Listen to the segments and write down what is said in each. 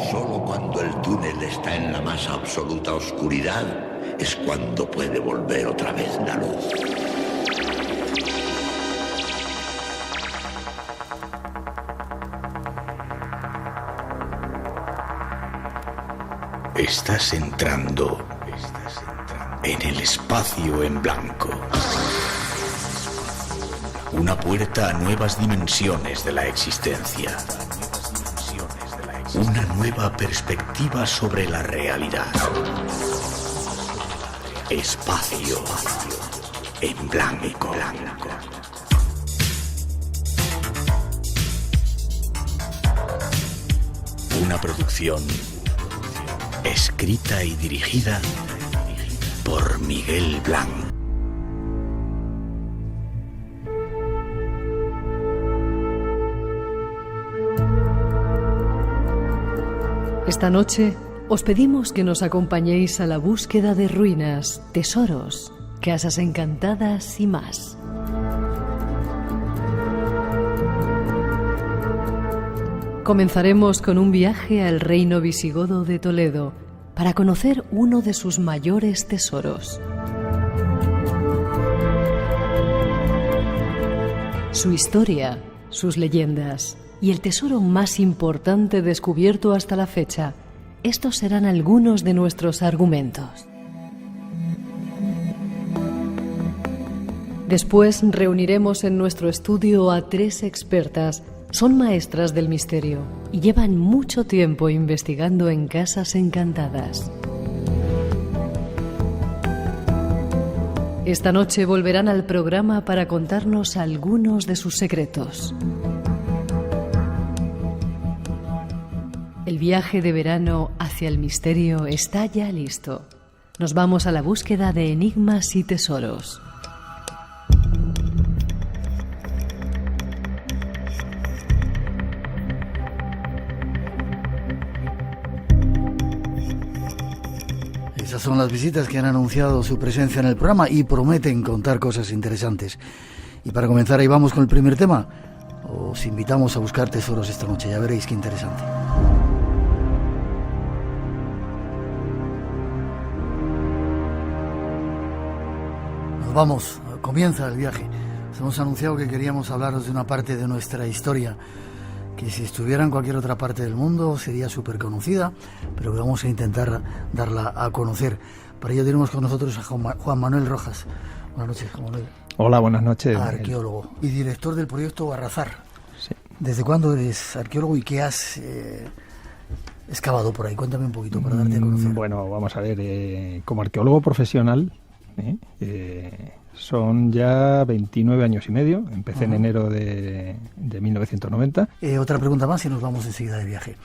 Solo cuando el túnel está en la más absoluta oscuridad es cuando puede volver otra vez la luz. Estás entrando en el espacio en blanco. Una puerta a nuevas dimensiones de la existencia. Una nueva perspectiva sobre la realidad. Espacio en blanco. Una producción escrita y dirigida por Miguel Blanc. Esta noche os pedimos que nos acompañéis a la búsqueda de ruinas, tesoros, casas encantadas y más. Comenzaremos con un viaje al reino visigodo de Toledo para conocer uno de sus mayores tesoros. Su historia, sus leyendas y el tesoro más importante descubierto hasta la fecha. Estos serán algunos de nuestros argumentos. Después reuniremos en nuestro estudio a 3 expertas. Son maestras del misterio y llevan mucho tiempo investigando en casas encantadas. Esta noche volverán al programa para contarnos algunos de sus secretos. El viaje de verano hacia el misterio está ya listo. Nos vamos a la búsqueda de enigmas y tesoros. Esas son las visitas que han anunciado su presencia en el programa y prometen contar cosas interesantes. Y para comenzar, ahí vamos con el primer tema. Os invitamos a buscar tesoros esta noche, ya veréis qué interesante. Nos vamos, comienza el viaje. Os hemos anunciado que queríamos hablaros de una parte de nuestra historia que si estuviera en cualquier otra parte del mundo sería súper conocida, pero que vamos a intentar darla a conocer. Para ello tenemos con nosotros a Juan Manuel Rojas. Buenas noches, Juan Manuel. Hola, buenas noches. Arqueólogo y director del proyecto Guarrazar. Sí. ¿Desde cuándo eres arqueólogo y qué has excavado por ahí? Cuéntame un poquito para darte a conocer. Bueno, vamos a ver, como arqueólogo profesional, son ya 29 años y medio. Empecé en enero de 1990. Otra pregunta más y nos vamos enseguida de viaje.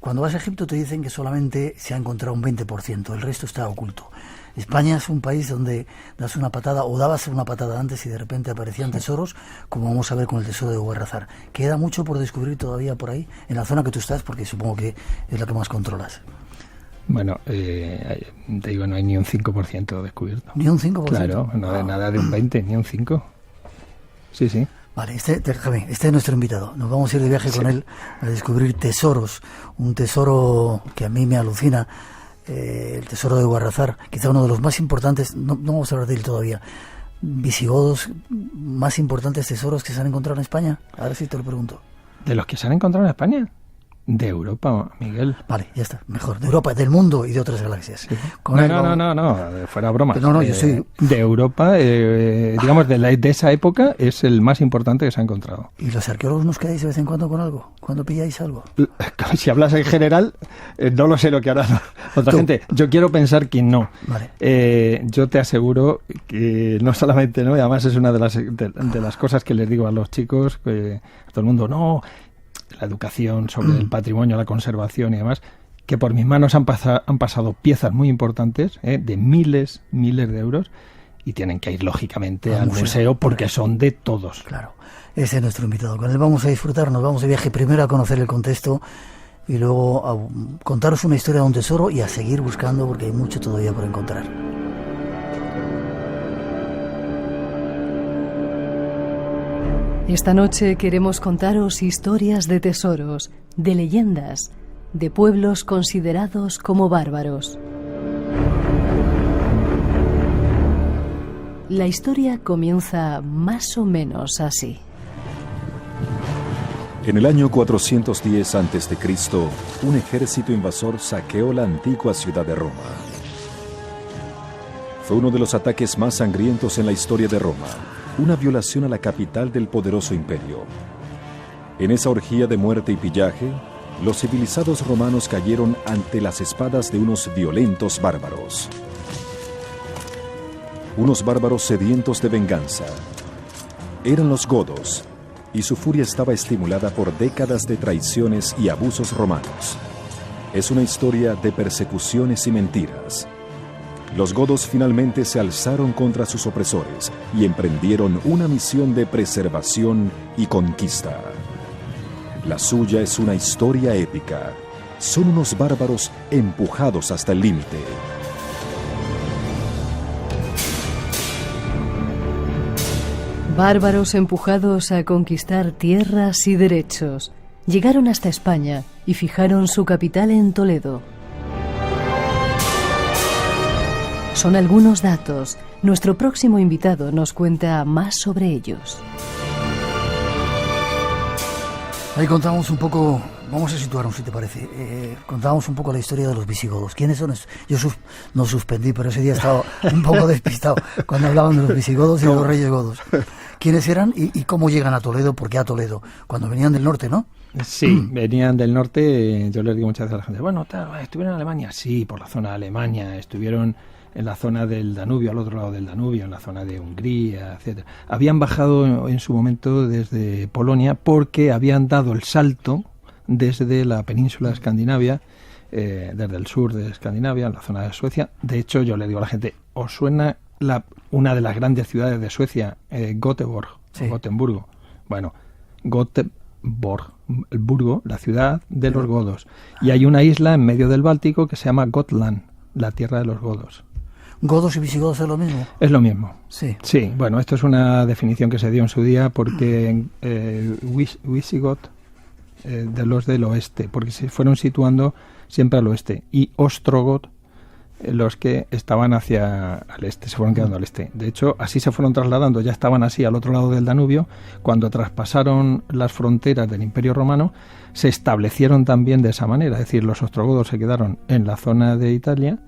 Cuando vas a Egipto te dicen que solamente se ha encontrado un 20%, el resto está oculto. España es un país donde das una patada o dabas una patada antes y de repente aparecían tesoros, como vamos a ver con el tesoro de Guarrazar. ¿Queda mucho por descubrir todavía por ahí, en la zona que tú estás? Porque supongo que es la que más controlas. Bueno, te digo, no hay ni un 5% descubierto. ¿Ni un 5%? Claro, nada de un 20%, ni un 5%. Sí, sí. Vale, este es nuestro invitado. Nos vamos a ir de viaje con él a descubrir tesoros. Un tesoro que a mí me alucina, el tesoro de Guarrazar, quizá uno de los más importantes, no vamos a hablar de él todavía, visigodos, más importantes tesoros que se han encontrado en España. Ahora sí te lo pregunto. ¿De los que se han encontrado en España? De Europa, Miguel. Vale, ya está, mejor. De Europa, del mundo y de otras galaxias. Sí. No, fuera bromas. No, yo soy... De Europa, digamos, de esa época, es el más importante que se ha encontrado. ¿Y los arqueólogos nos quedáis de vez en cuando con algo? ¿Cuándo pilláis algo? Si hablas en general, no lo sé lo que hará otra gente. Yo quiero pensar que no. Vale. Yo te aseguro que no solamente, ¿no? Y además es una de las cosas que les digo a los chicos, a todo el mundo, no... la educación sobre el patrimonio, la conservación y demás, que por mis manos han pasado piezas muy importantes, de miles de euros, y tienen que ir lógicamente al museo porque son de todos. Claro, ese es nuestro invitado. Con él vamos a disfrutar, nos vamos de viaje primero a conocer el contexto y luego a contaros una historia de un tesoro y a seguir buscando porque hay mucho todavía por encontrar. Esta noche queremos contaros historias de tesoros, de leyendas, de pueblos considerados como bárbaros. La historia comienza más o menos así. En el año 410 a.C., un ejército invasor saqueó la antigua ciudad de Roma. Fue uno de los ataques más sangrientos en la historia de Roma, una violación a la capital del poderoso imperio. En esa orgía de muerte y pillaje, los civilizados romanos cayeron ante las espadas de unos violentos bárbaros. Unos bárbaros sedientos de venganza. Eran los godos, y su furia estaba estimulada por décadas de traiciones y abusos romanos. Es una historia de persecuciones y mentiras. Los godos finalmente se alzaron contra sus opresores y emprendieron una misión de preservación y conquista. La suya es una historia épica. Son unos bárbaros empujados hasta el límite. Bárbaros empujados a conquistar tierras y derechos. Llegaron hasta España y fijaron su capital en Toledo. Son algunos datos. Nuestro próximo invitado nos cuenta más sobre ellos. Ahí contamos un poco, vamos a situarnos si te parece, contamos un poco la historia de los visigodos. ¿Quiénes son? Yo no suspendí, pero ese día estaba un poco despistado cuando hablaban de los visigodos y de los reyes godos. ¿Quiénes eran y cómo llegan a Toledo? ¿Por qué a Toledo? Cuando venían del norte, ¿no? Sí, venían del norte. Yo les digo muchas veces a la gente, bueno, ¿estuvieron en Alemania? Sí, por la zona de Alemania. Estuvieron en la zona del Danubio, al otro lado del Danubio, en la zona de Hungría, etcétera. Habían bajado en su momento desde Polonia porque habían dado el salto desde la península de Escandinavia, desde el sur de Escandinavia, en la zona de Suecia. De hecho, yo le digo a la gente, ¿os suena una de las grandes ciudades de Suecia, Göteborg, sí, o Gotemburgo? Bueno, Göteborg, el Burgo, la ciudad de los godos. Y hay una isla en medio del Báltico que se llama Gotland, la tierra de los godos. ¿Godos y visigodos es lo mismo? Es lo mismo. Sí. Sí, bueno, esto es una definición que se dio en su día porque Visigoth, de los del oeste, porque se fueron situando siempre al oeste, y Ostrogoth, los que estaban hacia el este, se fueron quedando al este. De hecho, así se fueron trasladando, ya estaban así al otro lado del Danubio. Cuando traspasaron las fronteras del Imperio Romano, se establecieron también de esa manera, es decir, los ostrogodos se quedaron en la zona de Italia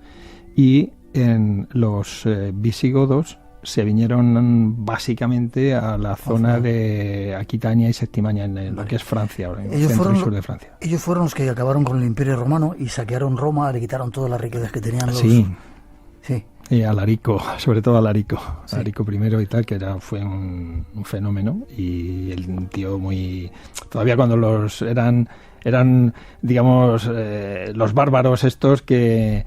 y en los visigodos se vinieron básicamente a la zona de Aquitania y Septimania, en lo que es Francia, en el centro y sur de Francia. Ellos fueron los que acabaron con el Imperio Romano y saquearon Roma, le quitaron todas las riquezas que tenían los... Sí. Sí. Y Alarico, sobre todo Alarico, sí. Alarico I y tal, que fue un fenómeno, y el tío muy... Todavía cuando eran digamos, los bárbaros estos que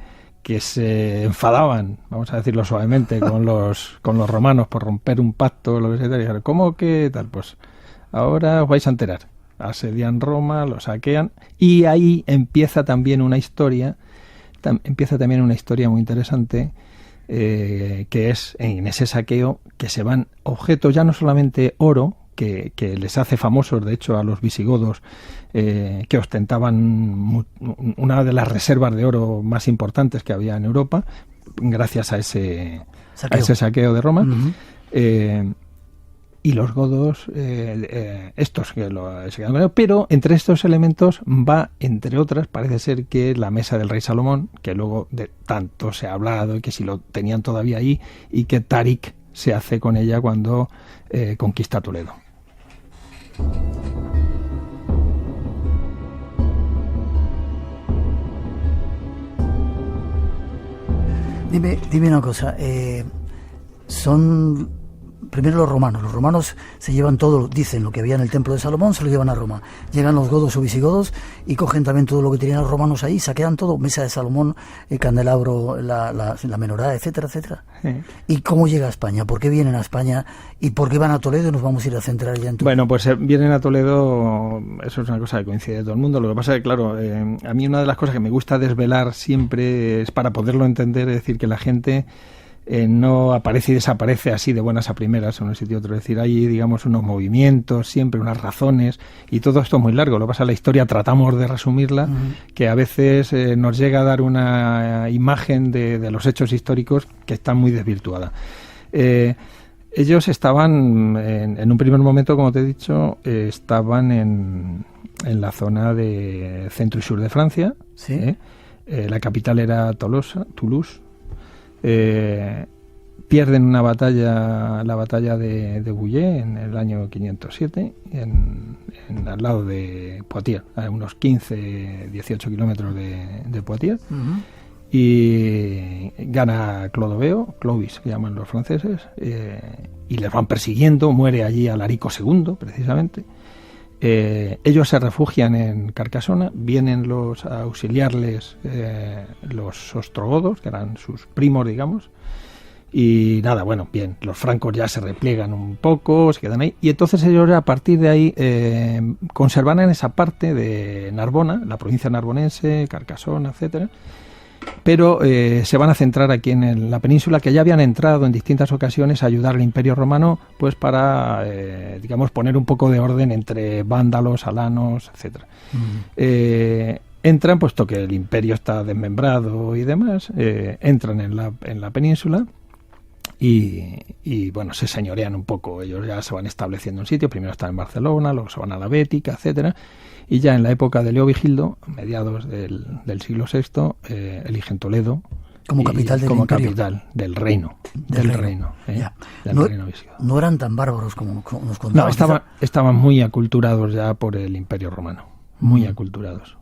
se enfadaban, vamos a decirlo suavemente, con los romanos por romper un pacto, lo que sea, y dijeron, ¿cómo que tal? Pues ahora os vais a enterar. Asedian Roma, lo saquean, y ahí empieza también una historia muy interesante, que es en ese saqueo que se van objetos, ya no solamente oro, que les hace famosos, de hecho, a los visigodos, que ostentaban una de las reservas de oro más importantes que había en Europa, gracias a ese saqueo de Roma. Uh-huh. Y los godos, estos que se quedan con ellos, pero entre estos elementos va, entre otras, parece ser que la mesa del rey Salomón, que luego de tanto se ha hablado, y que si lo tenían todavía ahí, y que Tárik se hace con ella cuando conquista Toledo. Dime una cosa, son primero los romanos se llevan todo, dicen lo que había en el templo de Salomón, se lo llevan a Roma. Llegan los godos o visigodos y cogen también todo lo que tenían los romanos ahí, saquean todo, mesa de Salomón, el candelabro, la menorá, etcétera, etcétera. Sí. ¿Y cómo llega a España? ¿Por qué vienen a España? ¿Y por qué van a Toledo? Nos vamos a ir a centrar ya en todo. Bueno, pues vienen a Toledo, eso es una cosa que coincide de todo el mundo. Lo que pasa es que, claro, a mí una de las cosas que me gusta desvelar siempre es para poderlo entender, es decir, que la gente no aparece y desaparece así de buenas a primeras en un sitio u otro. Es decir, hay, digamos, unos movimientos, siempre unas razones, y todo esto es muy largo. Lo que pasa es que la historia tratamos de resumirla, que a veces nos llega a dar una imagen de los hechos históricos que está muy desvirtuada. Ellos estaban, en un primer momento, como te he dicho, estaban en la zona de centro y sur de Francia. ¿Sí? La capital era Toulouse. Pierden una batalla, la batalla de Bouillé, en el año 507, al lado de Poitiers, a unos 15-18 kilómetros de Poitiers. Y gana Clovis, que llaman los franceses, y les van persiguiendo. Muere allí Alarico II, precisamente. Ellos se refugian en Carcassona, vienen a auxiliarles los ostrogodos, que eran sus primos, digamos, y nada, bueno, bien, los francos ya se repliegan un poco, se quedan ahí, y entonces ellos a partir de ahí conservan en esa parte de Narbona, la provincia narbonense, Carcassona, etcétera, pero se van a centrar aquí en la península, que ya habían entrado en distintas ocasiones a ayudar al Imperio Romano, pues para, digamos, poner un poco de orden entre vándalos, alanos, etcétera. Entran, puesto que el imperio está desmembrado y demás, entran en la península y bueno, se señorean un poco. Ellos ya se van estableciendo en sitio, primero están en Barcelona, luego se van a la Bética, etcétera. Y ya en la época de Leovigildo, mediados del siglo VI, eligen Toledo como capital del como imperio. Capital del reino. Del reino visigodo. No eran tan bárbaros como nos contaban. No, estaban muy aculturados ya por el Imperio Romano. Muy aculturados.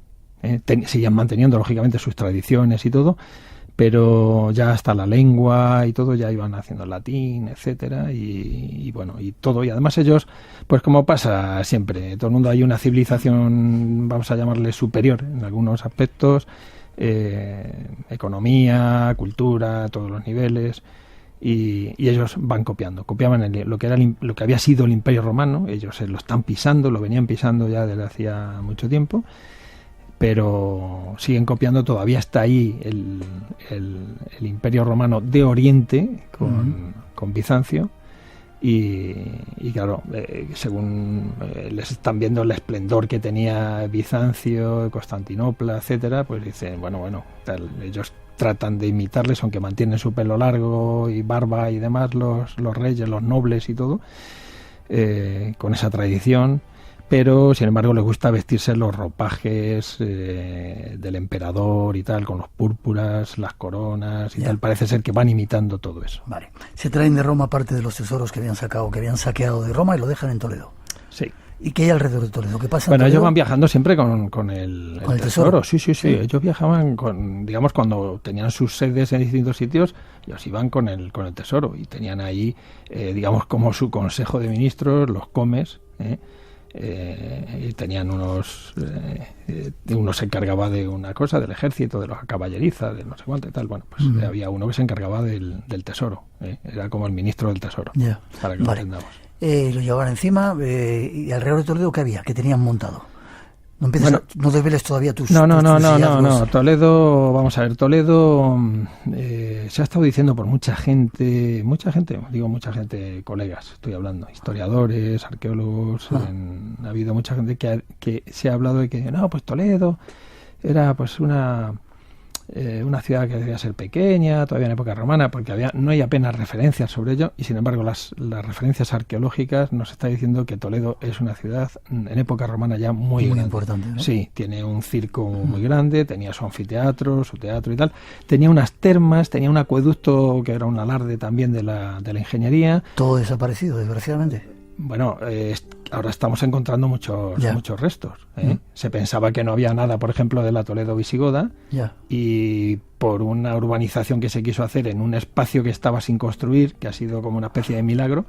Seguían manteniendo, lógicamente, sus tradiciones y todo, pero ya hasta la lengua y todo ya iban haciendo latín, etcétera, y bueno, y todo. Y además ellos, pues como pasa siempre, todo el mundo, hay una civilización, vamos a llamarle superior en algunos aspectos, economía, cultura, todos los niveles, y ellos van copiaban lo que había sido el Imperio Romano. Ellos lo están pisando, lo venían pisando ya desde hacía mucho tiempo, pero siguen copiando. Todavía está ahí el Imperio Romano de Oriente con Bizancio, y claro, según les están viendo el esplendor que tenía Bizancio, Constantinopla, etcétera, pues dicen, bueno, tal. Ellos tratan de imitarles, aunque mantienen su pelo largo y barba y demás, los reyes, los nobles y todo, con esa tradición. Pero, sin embargo, les gusta vestirse los ropajes del emperador y tal, con los púrpuras, las coronas y tal. Parece ser que van imitando todo eso. Vale. Se traen de Roma parte de los tesoros que habían saqueado de Roma, y lo dejan en Toledo. Sí. ¿Y qué hay alrededor de Toledo? ¿Qué pasa en Bueno, Toledo? ellos van viajando siempre con el tesoro. Sí. Ellos viajaban digamos, cuando tenían sus sedes en distintos sitios, ellos iban con el tesoro, y tenían ahí, digamos, como su consejo de ministros, los comes, y tenían uno se encargaba de una cosa, del ejército, de la caballeriza, de no sé cuánto y tal. Bueno, pues había uno que se encargaba del tesoro, era como el ministro del tesoro, para que lo entendamos. Lo llevaban encima, y alrededor de Toledo, ¿qué había? ¿Qué tenían montado? No desveles todavía tus No. Toledo, vamos a ver, Toledo se ha estado diciendo por mucha gente, colegas, estoy hablando, historiadores, arqueólogos, ha habido mucha gente que se ha hablado de que, no, pues Toledo era pues una ciudad que debía ser pequeña, todavía en época romana, porque no hay apenas referencias sobre ello, y sin embargo las referencias arqueológicas nos está diciendo que Toledo es una ciudad en época romana ya muy grande. Importante, ¿no? Sí, tiene un circo muy grande, tenía su anfiteatro, su teatro y tal, tenía unas termas, tenía un acueducto que era un alarde también de la ingeniería. Todo desaparecido, desgraciadamente. Bueno, ahora estamos encontrando muchos restos. Se pensaba que no había nada, por ejemplo, de la Toledo visigoda, y por una urbanización que se quiso hacer en un espacio que estaba sin construir, que ha sido como una especie de milagro,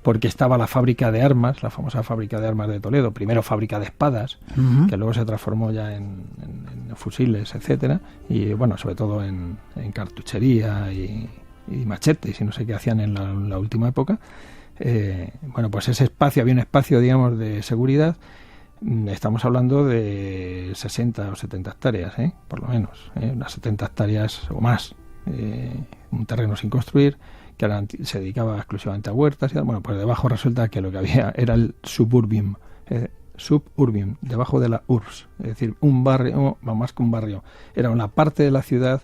porque estaba la fábrica de armas, la famosa fábrica de armas de Toledo, primero fábrica de espadas, que luego se transformó ya en fusiles, etcétera, y bueno, sobre todo en cartuchería y machetes y no sé qué hacían en la última época. Bueno, pues ese espacio, había un espacio, digamos, de seguridad. Estamos hablando de 60 o 70 hectáreas, por lo menos, unas 70 hectáreas o más, un terreno sin construir, que se dedicaba exclusivamente a huertas. Bueno, pues debajo resulta que lo que había era el suburbium, debajo de la URSS, es decir, un barrio, más que un barrio, era una parte de la ciudad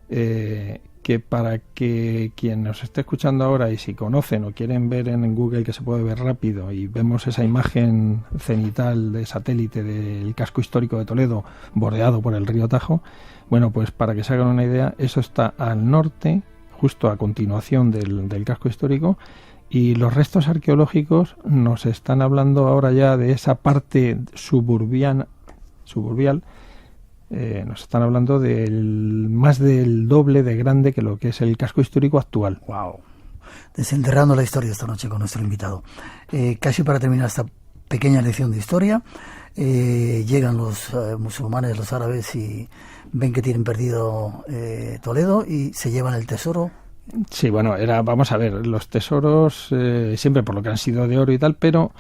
que, para que quien nos esté escuchando ahora, y si conocen o quieren ver en Google, que se puede ver rápido, y vemos esa imagen cenital de satélite del casco histórico de Toledo bordeado por el río Tajo, bueno, pues para que se hagan una idea, eso está al norte, justo a continuación del casco histórico, y los restos arqueológicos nos están hablando ahora ya de esa parte suburbial, nos están hablando más del doble de grande que lo que es el casco histórico actual. Wow. Desenterrando la historia esta noche con nuestro invitado. Casi para terminar esta pequeña lección de historia, llegan los musulmanes, los árabes, y ven que tienen perdido Toledo y se llevan el tesoro. Sí, bueno, vamos a ver, los tesoros siempre por lo que han sido de oro y tal, pero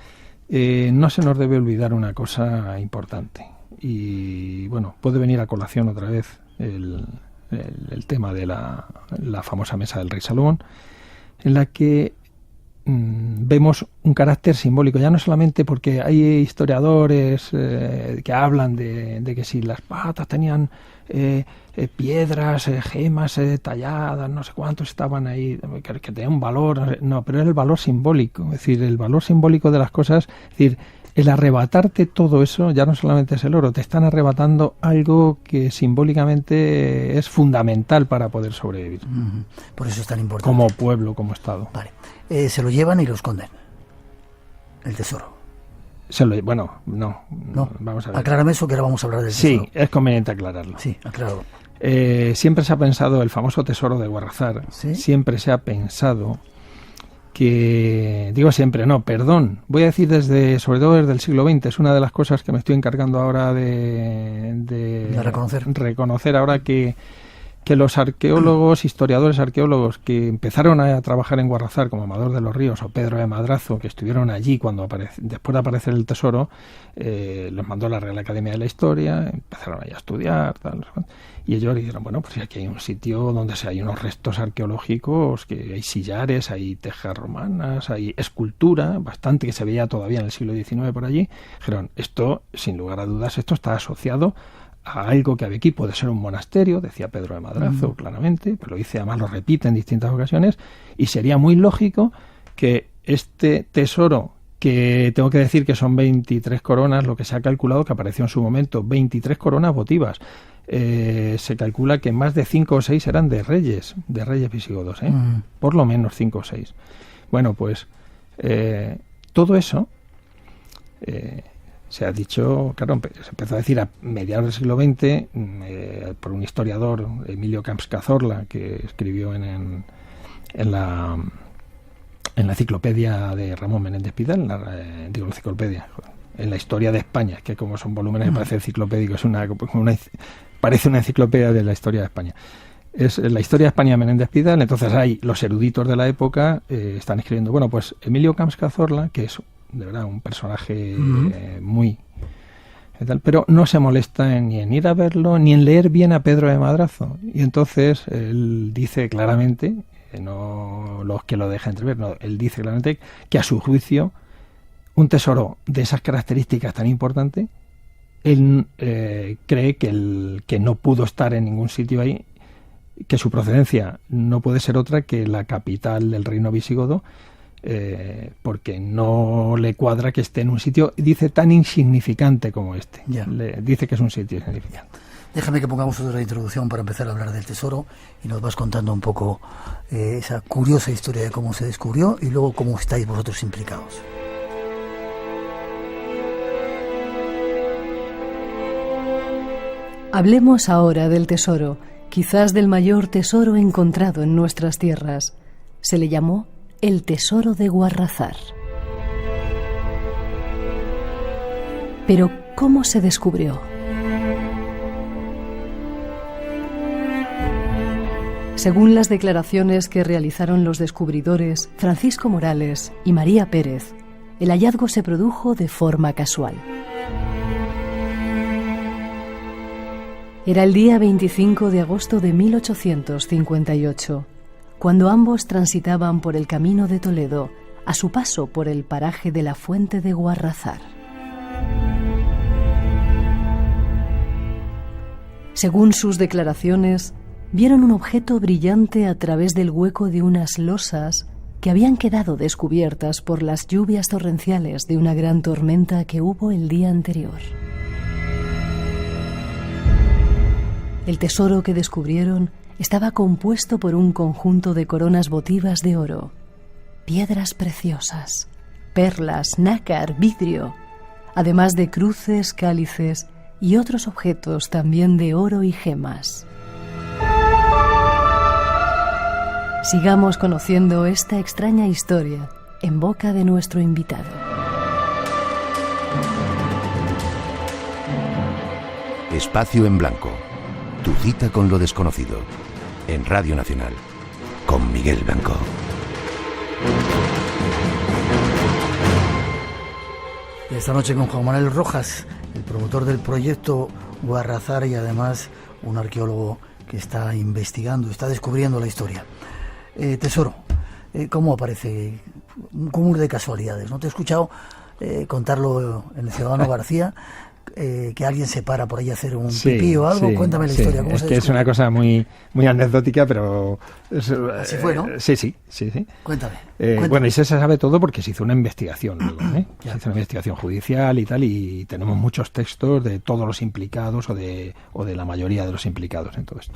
no se nos debe olvidar una cosa importante. Y bueno, puede venir a colación otra vez el tema de la famosa mesa del rey Salomón, en la que vemos un carácter simbólico, ya no solamente porque hay historiadores que hablan de que si las patas tenían piedras, gemas talladas, no sé cuántos estaban ahí, que tenían un valor, no, pero era el valor simbólico, es decir, el valor simbólico de las cosas, es decir, el arrebatarte todo eso, ya no solamente es el oro, te están arrebatando algo que simbólicamente es fundamental para poder sobrevivir. Por eso es tan importante. Como pueblo, como Estado. Vale. Se lo llevan y lo esconden, el tesoro. Bueno, no. Vamos a ver. Aclárame eso, que ahora vamos a hablar del tesoro. Sí, es conveniente aclararlo. Sí, acláralo. Siempre se ha pensado, el famoso tesoro de Guarrazar, ¿sí? Siempre se ha pensado que, digo siempre, no, perdón, voy a decir sobre todo desde el siglo XX, es una de las cosas que me estoy encargando ahora de reconocer ahora que los arqueólogos, historiadores arqueólogos que empezaron a trabajar en Guarrazar, como Amador de los Ríos o Pedro de Madrazo, que estuvieron allí después de aparecer el tesoro, los mandó la Real Academia de la Historia, empezaron ahí a estudiar, tal, y ellos dijeron, bueno, pues aquí hay un sitio donde hay unos restos arqueológicos, que hay sillares, hay tejas romanas, hay escultura, bastante que se veía todavía en el siglo XIX por allí. Dijeron, esto, sin lugar a dudas, esto está asociado a algo que aquí puede ser un monasterio, decía Pedro de Madrazo claramente, pero además lo repite en distintas ocasiones, y sería muy lógico que este tesoro, que tengo que decir que son 23 coronas, lo que se ha calculado que apareció en su momento, 23 coronas votivas, se calcula que más de 5 o 6 eran de reyes visigodos, por lo menos 5 o 6. Bueno, pues todo eso se ha dicho, claro, se empezó a decir a mediados del siglo XX por un historiador, Emilio Camps Cazorla, que escribió en la enciclopedia de Ramón Menéndez Pidal, en la historia de España, que como son volúmenes, parece enciclopédico, parece una enciclopedia de la historia de España. Es la historia de España de Menéndez Pidal. Entonces hay los eruditos de la época están escribiendo, bueno, pues Emilio Camps Cazorla, que es de verdad un personaje muy tal, pero no se molesta ni en ir a verlo ni en leer bien a Pedro de Madrazo, y entonces él dice claramente, no los que lo deja entrever, no, él dice claramente que a su juicio un tesoro de esas características tan importante, él cree que no pudo estar en ningún sitio ahí, que su procedencia no puede ser otra que la capital del reino visigodo, porque no le cuadra que esté en un sitio, dice, tan insignificante como este. Dice que es un sitio insignificante. Déjame que pongamos otra introducción para empezar a hablar del tesoro, y nos vas contando un poco esa curiosa historia de cómo se descubrió y luego cómo estáis vosotros implicados. Hablemos ahora del tesoro, quizás del mayor tesoro encontrado en nuestras tierras. Se le llamó el tesoro de Guarrazar. Pero, ¿cómo se descubrió? Según las declaraciones que realizaron los descubridores Francisco Morales y María Pérez, el hallazgo se produjo de forma casual. Era el día 25 de agosto de 1858, cuando ambos transitaban por el camino de Toledo, a su paso por el paraje de la Fuente de Guarrazar. Según sus declaraciones, vieron un objeto brillante a través del hueco de unas losas que habían quedado descubiertas por las lluvias torrenciales de una gran tormenta que hubo el día anterior. El tesoro que descubrieron estaba compuesto por un conjunto de coronas votivas de oro, piedras preciosas, perlas, nácar, vidrio, además de cruces, cálices y otros objetos también de oro y gemas. Sigamos conociendo esta extraña historia en boca de nuestro invitado. Espacio en Blanco. Tu cita con lo desconocido. En Radio Nacional. Con Miguel Blanco. Esta noche con Juan Manuel Rojas, el promotor del proyecto Guarrazar y además un arqueólogo que está investigando, está descubriendo la historia. Tesoro, ¿cómo aparece? Un cúmulo de casualidades. ¿No te he escuchado contarlo en el Ciudadano García? Que alguien se para por ahí a hacer un pipí o algo. Cuéntame la historia. ¿Cómo es que es una cosa muy anecdótica, pero... Así fue, ¿no? Sí. Cuéntame. Bueno, y se sabe todo porque se hizo una investigación luego, Se hizo una investigación judicial y tal, y tenemos muchos textos de todos los implicados o de la mayoría de los implicados en todo esto.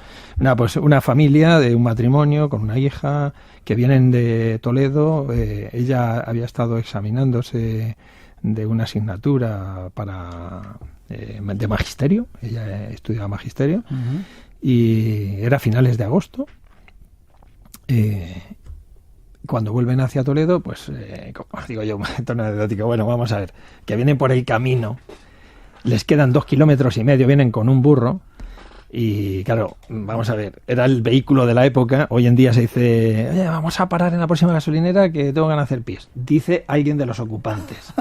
Pues una familia de un matrimonio con una hija que vienen de Toledo. Ella había estado examinándose de una asignatura de magisterio. Ella estudiaba magisterio. Uh-huh. Y era a finales de agosto. Cuando vuelven hacia Toledo, pues, como digo yo, en tono anecdótico, bueno, vamos a ver, que vienen por el camino, les quedan 2,5 kilómetros, vienen con un burro. Y claro, vamos a ver, era el vehículo de la época. Hoy en día se dice, oye, vamos a parar en la próxima gasolinera que tengo ganas de hacer pis. Dice alguien de los ocupantes.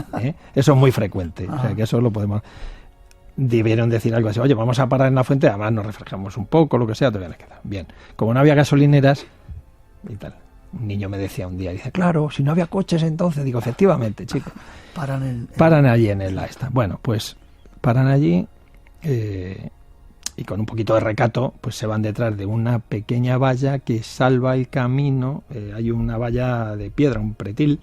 Eso es muy frecuente. O sea, que eso lo podemos... Debieron decir algo así, oye, vamos a parar en la fuente, además nos refrescamos un poco, lo que sea, todavía les queda. Bien, como no había gasolineras y tal. Un niño me decía un día, dice, claro, si no había coches entonces. Digo, efectivamente, chico. Paran allí en el esta. Bueno, pues paran allí... y con un poquito de recato, pues se van detrás de una pequeña valla que salva el camino. Hay una valla de piedra, un pretil,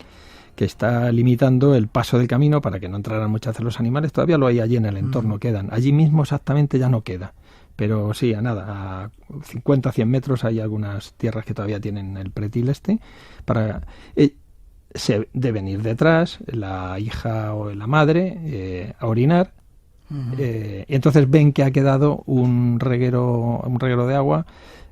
que está limitando el paso del camino para que no entraran muchas veces los animales. Todavía lo hay allí en el entorno, quedan. Allí mismo exactamente ya no queda. Pero sí, a 50, 100 metros hay algunas tierras que todavía tienen el pretil se deben ir detrás, la hija o la madre, a orinar. Y entonces ven que ha quedado un reguero de agua,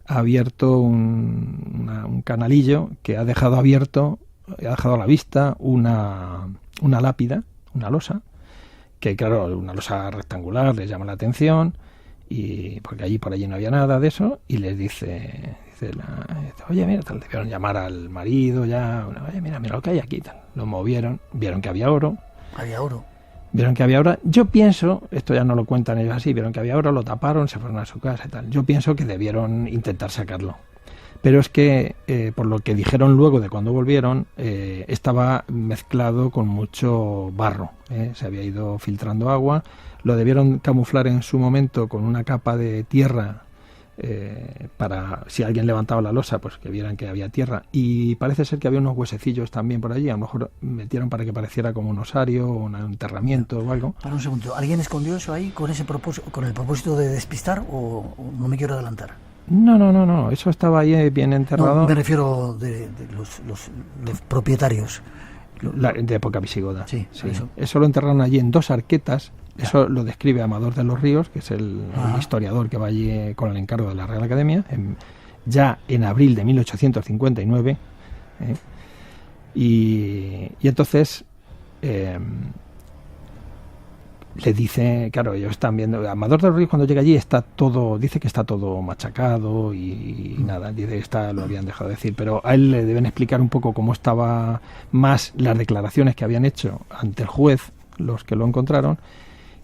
ha abierto un canalillo que ha dejado abierto, ha dejado a la vista una lápida, una losa, que claro, una losa rectangular les llama la atención, y porque por allí no había nada de eso, y les dice oye, mira, tal, debieron llamar al marido ya, oye, mira lo que hay aquí, tal. Lo movieron, vieron que había oro. Vieron que había oro. Yo pienso, esto ya no lo cuentan ellos así, vieron que había oro, lo taparon, se fueron a su casa y tal. Yo pienso que debieron intentar sacarlo. Pero es que, por lo que dijeron luego de cuando volvieron, estaba mezclado con mucho barro. Se había ido filtrando agua. Lo debieron camuflar en su momento con una capa de tierra, para si alguien levantaba la losa, pues que vieran que había tierra. Y parece ser que había unos huesecillos también por allí. A lo mejor metieron para que pareciera como un osario, un enterramiento o algo. Para un segundo, ¿alguien escondió eso ahí con el propósito de despistar o no me quiero adelantar? No, eso estaba ahí bien enterrado. No, me refiero de los propietarios. De época visigoda. Sí. Eso lo enterraron allí en 2 arquetas. Eso lo describe Amador de los Ríos, que es el historiador que va allí con el encargo de la Real Academia, ya en abril de 1859. Y entonces le dice, claro, ellos están viendo, Amador de los Ríos cuando llega allí dice que está todo machacado y nada, dice que lo habían dejado de decir, pero a él le deben explicar un poco cómo estaba, más las declaraciones que habían hecho ante el juez los que lo encontraron,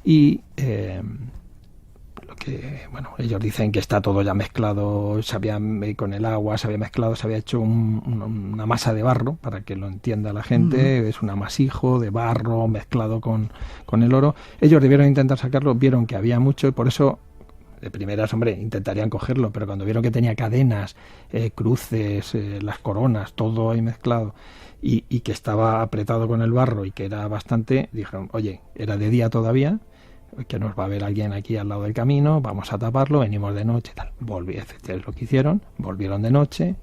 y bueno, ellos dicen que está todo ya mezclado, con el agua, se había mezclado, se había hecho una masa de barro, para que lo entienda la gente, es un amasijo de barro mezclado con el oro. Ellos debieron intentar sacarlo, vieron que había mucho y por eso, de primeras, hombre, intentarían cogerlo, pero cuando vieron que tenía cadenas, cruces, las coronas, todo ahí mezclado, y que estaba apretado con el barro y que era bastante, dijeron, oye, era de día todavía, que nos va a ver alguien aquí al lado del camino, vamos a taparlo, venimos de noche y tal. Es lo que hicieron, volvieron de noche,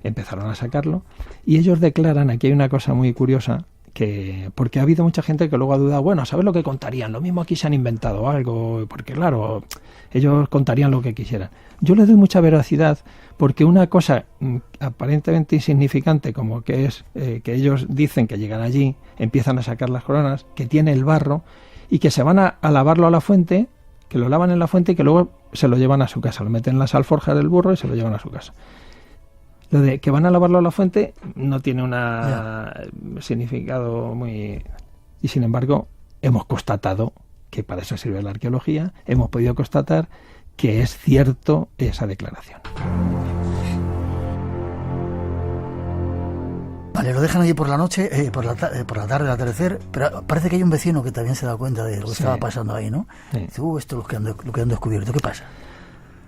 empezaron a sacarlo, y ellos declaran, aquí hay una cosa muy curiosa, que porque ha habido mucha gente que luego ha dudado, bueno, ¿sabes lo que contarían? Lo mismo aquí se han inventado algo, porque claro, ellos contarían lo que quisieran. Yo le doy mucha veracidad, porque una cosa aparentemente insignificante, como que es que ellos dicen que llegan allí, empiezan a sacar las coronas, que tiene el barro, y que se van a lavarlo a la fuente, que lo lavan en la fuente y que luego se lo llevan a su casa, lo meten en las alforjas del burro y se lo llevan a su casa. Lo de que van a lavarlo a la fuente no tiene un significado muy... Y sin embargo, hemos constatado, que para eso sirve la arqueología, hemos podido constatar que es cierto esa declaración. Vale, lo dejan allí por la noche, por la tarde, al atardecer, pero parece que hay un vecino que también se da cuenta de lo que estaba pasando ahí, ¿no? Sí. Dice, esto es lo que han descubierto, ¿qué pasa?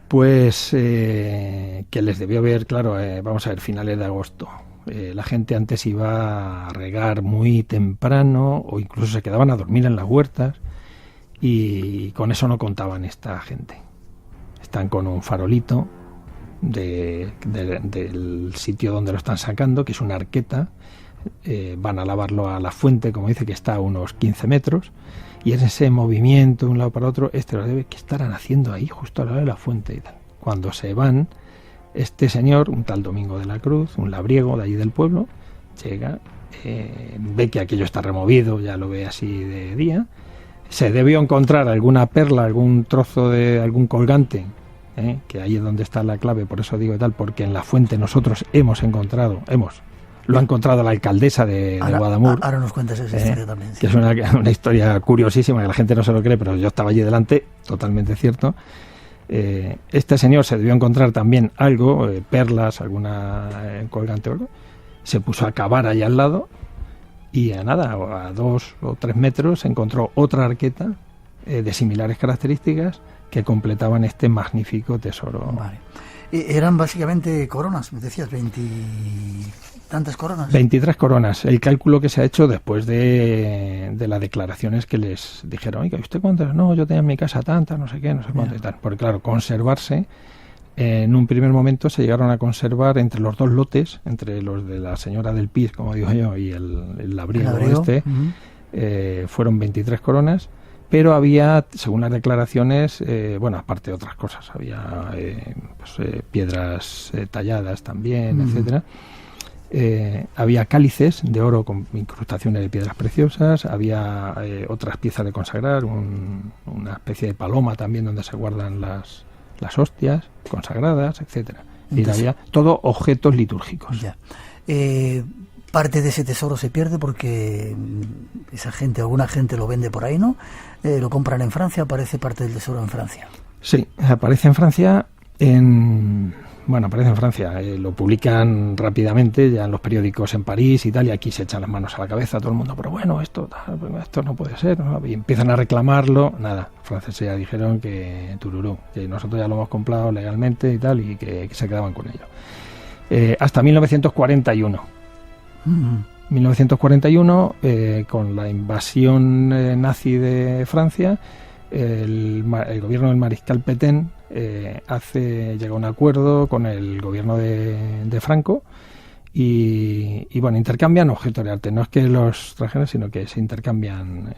Pues que les debió ver, claro, vamos a ver, finales de agosto. La gente antes iba a regar muy temprano o incluso se quedaban a dormir en las huertas y con eso no contaban esta gente. Están con un farolito del sitio donde lo están sacando, que es una arqueta, van a lavarlo a la fuente, como dice, que está a unos 15 metros, y en ese movimiento de un lado para otro, lo debe que estarán haciendo ahí, justo al lado de la fuente y tal. Cuando se van, este señor, un tal Domingo de la Cruz, un labriego de allí del pueblo, llega, ve que aquello está removido, ya lo ve así de día, se debió encontrar alguna perla, algún trozo de algún colgante, que ahí es donde está la clave, por eso digo tal, porque en la fuente nosotros lo ha encontrado la alcaldesa de Guadamur. Ahora nos cuentas esa historia también. Sí. Que es una historia curiosísima, que la gente no se lo cree, pero yo estaba allí delante, totalmente cierto. Este señor se debió encontrar también algo, perlas, alguna colgante, oro. Se puso a cavar allá al lado y a 2 o 3 metros se encontró otra arqueta de similares características que completaban este magnífico tesoro. Vale. Eran básicamente coronas, me decías, 20 tantas coronas. 23 coronas, el cálculo que se ha hecho después de las declaraciones que les dijeron, oiga, ¿usted cuántas? No, yo tenía en mi casa tantas, no sé qué, no sé cuánto y tal. Porque claro, conservarse, en un primer momento se llegaron a conservar entre los dos lotes, entre los de la señora del Piz, como digo yo, y el labriego fueron 23 coronas. Pero había, según las declaraciones, aparte de otras cosas, había piedras talladas también, etcétera. Había cálices de oro con incrustaciones de piedras preciosas, había otras piezas de consagrar, una especie de paloma también donde se guardan las hostias consagradas, etcétera. Y había todo objetos litúrgicos. Ya. Parte de ese tesoro se pierde porque alguna gente lo vende por ahí, ¿no? Lo compran en Francia, aparece parte del tesoro en Francia. Sí, aparece en Francia, lo publican rápidamente ya en los periódicos en París y tal, y aquí se echan las manos a la cabeza todo el mundo, pero bueno, esto no puede ser, ¿no? Y empiezan a reclamarlo, nada, los franceses ya dijeron que nosotros ya lo hemos comprado legalmente y tal, y que se quedaban con ello. Hasta 1941. 1941, con la invasión nazi de Francia, el gobierno del mariscal Pétain llega a un acuerdo con el gobierno de Franco y intercambian objetos de arte. No es que los trajeran, sino que se intercambian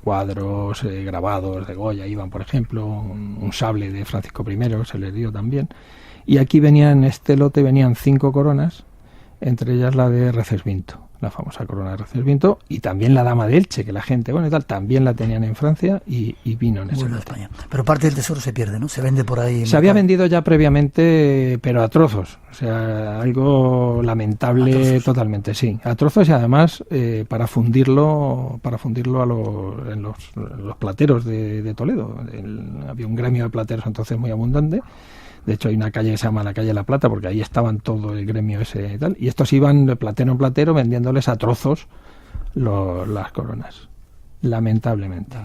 cuadros, grabados de Goya, por ejemplo, un sable de Francisco I se les dio también. Y aquí en este lote venían 5 coronas, entre ellas la de Recesvinto. la famosa corona de Recibimiento, y también la Dama de Elche, que la gente, bueno y tal, también la tenían en Francia y vino en ese Vuelve a España. Pero parte del tesoro se pierde, ¿no? Se vende por ahí. Se había vendido ya previamente, pero a trozos, o sea, algo lamentable totalmente, sí, a trozos, y además para fundirlo en los plateros de Toledo. Había un gremio de plateros entonces muy abundante. De hecho, hay una calle que se llama la calle de la Plata, porque ahí estaban todo el gremio ese y tal. Y estos iban de platero en platero vendiéndoles a trozos las coronas. Lamentablemente.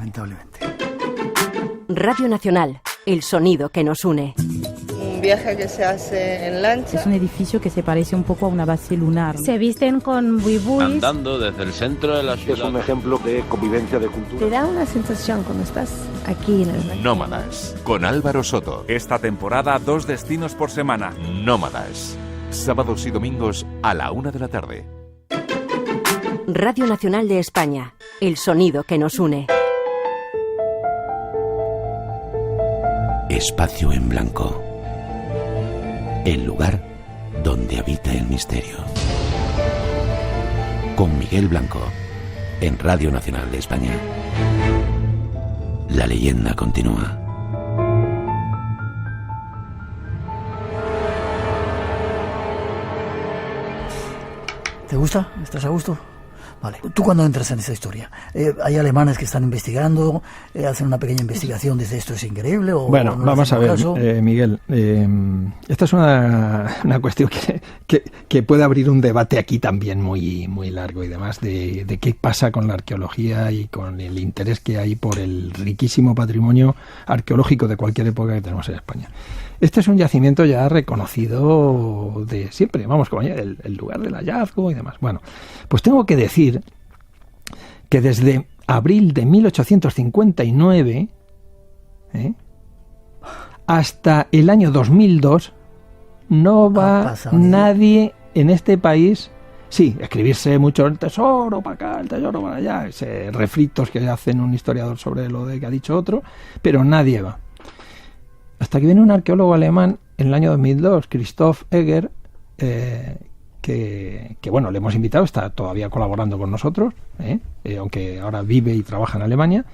Radio Nacional, el sonido que nos une. Un viaje que se hace en lancha. Es un edificio que se parece un poco a una base lunar. Se visten con buibuis. Andando desde el centro de la ciudad. Es un ejemplo de convivencia de cultura. Te da una sensación cuando estás aquí en el... Nómadas, con Álvaro Soto. Esta temporada 2 destinos por semana. Nómadas, sábados y domingos a la 1 de la tarde. Radio Nacional de España, el sonido que nos une. Espacio en blanco. El lugar donde habita el misterio. Con Miguel Blanco, en Radio Nacional de España. La leyenda continúa. ¿Te gusta? ¿Estás a gusto? Vale. ¿Tú cuándo entras en esa historia? ¿Hay alemanes que están investigando? ¿Hacen una pequeña investigación? ¿Dice esto es increíble? O bueno, no vamos a ver, Miguel. Esta es una cuestión que puede abrir un debate aquí también muy, muy largo y demás de qué pasa con la arqueología y con el interés que hay por el riquísimo patrimonio arqueológico de cualquier época que tenemos en España. Este es un yacimiento ya reconocido de siempre, vamos, como el lugar del hallazgo y demás. Bueno, pues tengo que decir que desde abril de 1859 hasta el año 2002 no va nadie en este país. Sí, escribirse mucho el tesoro para acá, el tesoro para allá, refritos que hacen un historiador sobre lo de que ha dicho otro, pero nadie va. Hasta que viene un arqueólogo alemán en el año 2002, Christoph Egger, que bueno, le hemos invitado, está todavía colaborando con nosotros, aunque ahora vive y trabaja en Alemania,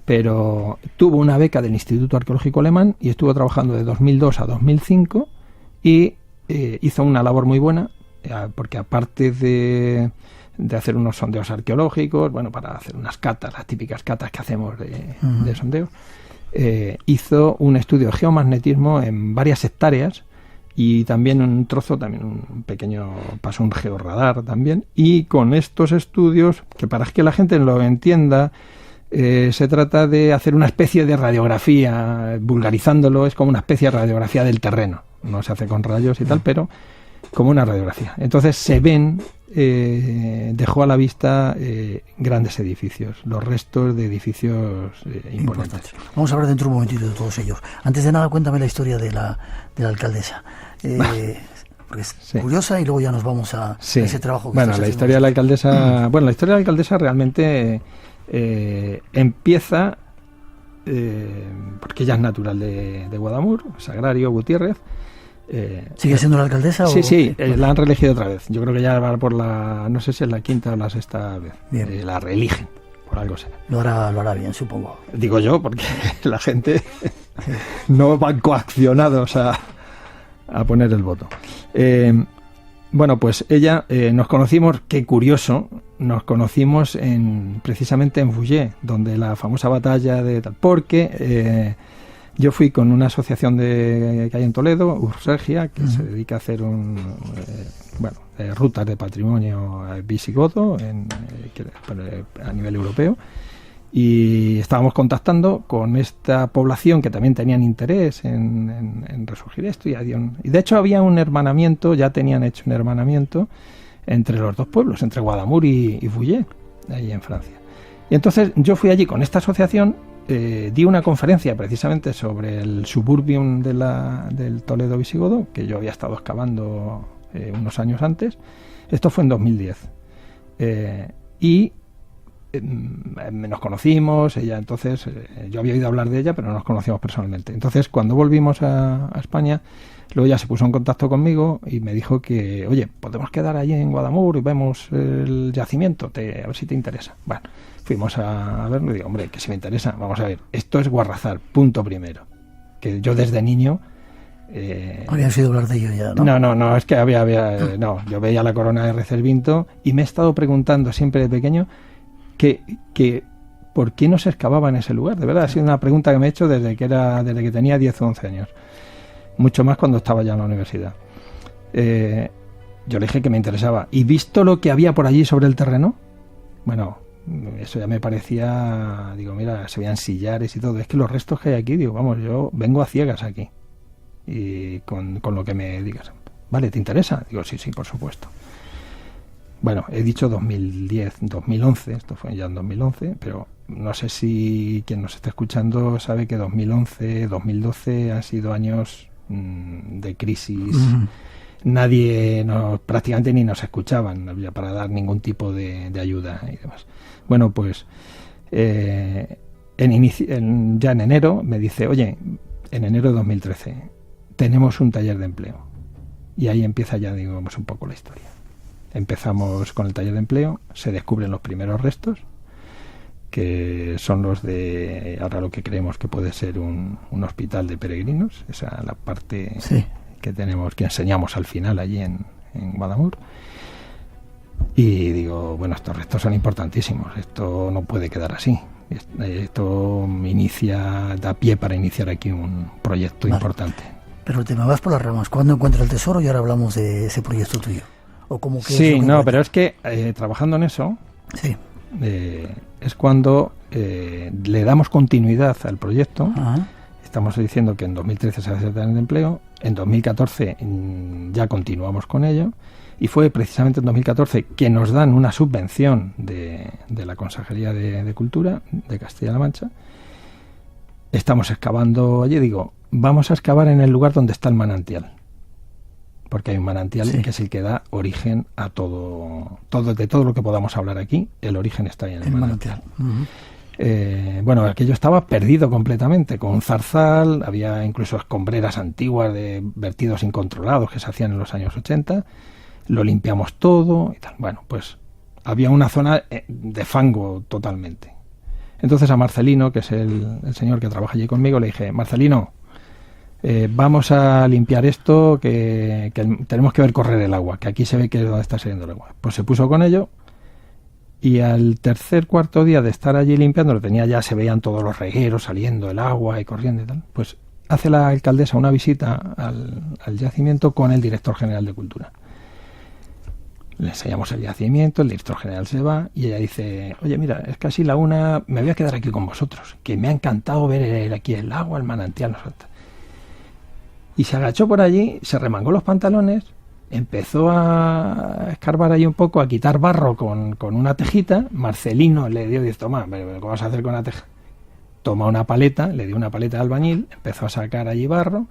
pero tuvo una beca del Instituto Arqueológico Alemán y estuvo trabajando de 2002 a 2005 y hizo una labor muy buena, porque aparte de hacer unos sondeos arqueológicos, bueno, para hacer unas catas, las típicas catas que hacemos de sondeos, hizo un estudio de geomagnetismo en varias hectáreas y también un pequeño, pasó un georradar también, y con estos estudios, que para que la gente lo entienda, se trata de hacer una especie de radiografía, vulgarizándolo, es como una especie de radiografía del terreno, no se hace con rayos y tal, pero como una radiografía. Entonces se ven, dejó a la vista grandes edificios, los restos de edificios importantes. Vamos a hablar dentro de un momentito de todos ellos. Antes de nada, cuéntame la historia de la alcaldesa. Porque es curiosa, y luego ya nos vamos a ese trabajo que la historia de la alcaldesa. Bueno, la historia de la alcaldesa realmente empieza porque ella es natural de Guadamur, Sagrario Gutiérrez. ¿Sigue siendo la alcaldesa? Sí, la han reelegido otra vez. Yo creo que ya va por no sé si es la quinta o la sexta vez. La reeligen, por algo será. Lo hará bien, supongo. Digo yo, porque la gente no van coaccionados a poner el voto. Bueno, pues ella, nos conocimos, qué curioso, nos conocimos precisamente en Fouillé, donde la famosa batalla de tal, porque yo fui con una asociación que hay en Toledo, Ursegia, que se dedica a hacer rutas de patrimonio visigodo a nivel europeo, y estábamos contactando con esta población que también tenían interés en resurgir esto, y de hecho había un hermanamiento, ya tenían hecho un hermanamiento entre los dos pueblos, entre Guadamur y Fouillé, ahí en Francia. Y entonces yo fui allí con esta asociación, di una conferencia precisamente sobre el suburbium del Toledo visigodo, que yo había estado excavando unos años antes. Esto fue en 2010. nos conocimos, ella entonces, yo había oído hablar de ella, pero no nos conocíamos personalmente. Entonces, cuando volvimos a España, luego ella se puso en contacto conmigo y me dijo que, oye, podemos quedar allí en Guadamur y vemos el yacimiento, a ver si te interesa. Bueno, fuimos a verlo y digo, hombre, que si me interesa, vamos a ver, esto es Guarrazar, punto primero. Que yo desde niño... Habías oído hablar de ello ya, ¿no? No, es que no, yo veía la corona de Cervinto y me he estado preguntando siempre de pequeño que ¿por qué no se excavaba en ese lugar? De verdad, ha sido una pregunta que me he hecho desde que tenía 10 o 11 años. Mucho más cuando estaba ya en la universidad. Yo le dije que me interesaba. Y visto lo que había por allí sobre el terreno, bueno, eso ya me parecía, digo, mira, se veían sillares y todo. Es que los restos que hay aquí, digo, vamos, yo vengo a ciegas aquí. Y con lo que me digas, vale, ¿te interesa? Digo, sí, por supuesto. Bueno, he dicho 2010, 2011, esto fue ya en 2011, pero no sé si quien nos está escuchando sabe que 2011, 2012 han sido años de crisis. Nadie, prácticamente ni nos escuchaban, no había para dar ningún tipo de ayuda y demás. Bueno, pues ya en enero me dice, oye, en enero de 2013 tenemos un taller de empleo. Y ahí empieza ya, digamos, un poco la historia. Empezamos con el taller de empleo, se descubren los primeros restos, que son los de, ahora lo que creemos que puede ser un hospital de peregrinos, esa es la parte que tenemos, que enseñamos al final allí en Guadamur. Y digo, bueno, estos restos son importantísimos, esto no puede quedar así. Esto da pie para iniciar aquí un proyecto importante. Pero te me vas por las ramas. ¿Cuándo encuentras el tesoro? Y ahora hablamos de ese proyecto tuyo. ¿O cómo que sí, no, pero es que trabajando en eso, es cuando le damos continuidad al proyecto. Estamos diciendo que en 2013 se hace el taller de empleo, en 2014 ya continuamos con ello, y fue precisamente en 2014 que nos dan una subvención de la Consejería de Cultura de Castilla-La Mancha. Estamos excavando allí, digo, vamos a excavar en el lugar donde está el manantial, porque hay un manantial que es el que da origen a todo lo que podamos hablar aquí. El origen está ahí en el manantial. Bueno, aquello estaba perdido completamente, con un zarzal, había incluso escombreras antiguas de vertidos incontrolados que se hacían en los años 80, lo limpiamos todo y tal. Bueno, pues había una zona de fango totalmente. Entonces a Marcelino, que es el señor que trabaja allí conmigo, le dije, Marcelino, vamos a limpiar esto, que tenemos que ver correr el agua, que aquí se ve que es donde está saliendo el agua. Pues se puso con ello y al cuarto día de estar allí limpiando, se veían todos los regueros saliendo, el agua y corriendo y tal. Pues hace la alcaldesa una visita al yacimiento con el director general de Cultura. Le enseñamos el yacimiento, el director general se va y ella dice, oye, mira, es casi la una, me voy a quedar aquí con vosotros, que me ha encantado ver aquí el agua, el manantial, nosotros. Y se agachó por allí, se remangó los pantalones, empezó a escarbar ahí un poco, a quitar barro con una tejita. Marcelino le dio, dice, toma, ¿cómo vas a hacer con una teja? Toma una paleta, le dio una paleta de albañil, empezó a sacar allí barro,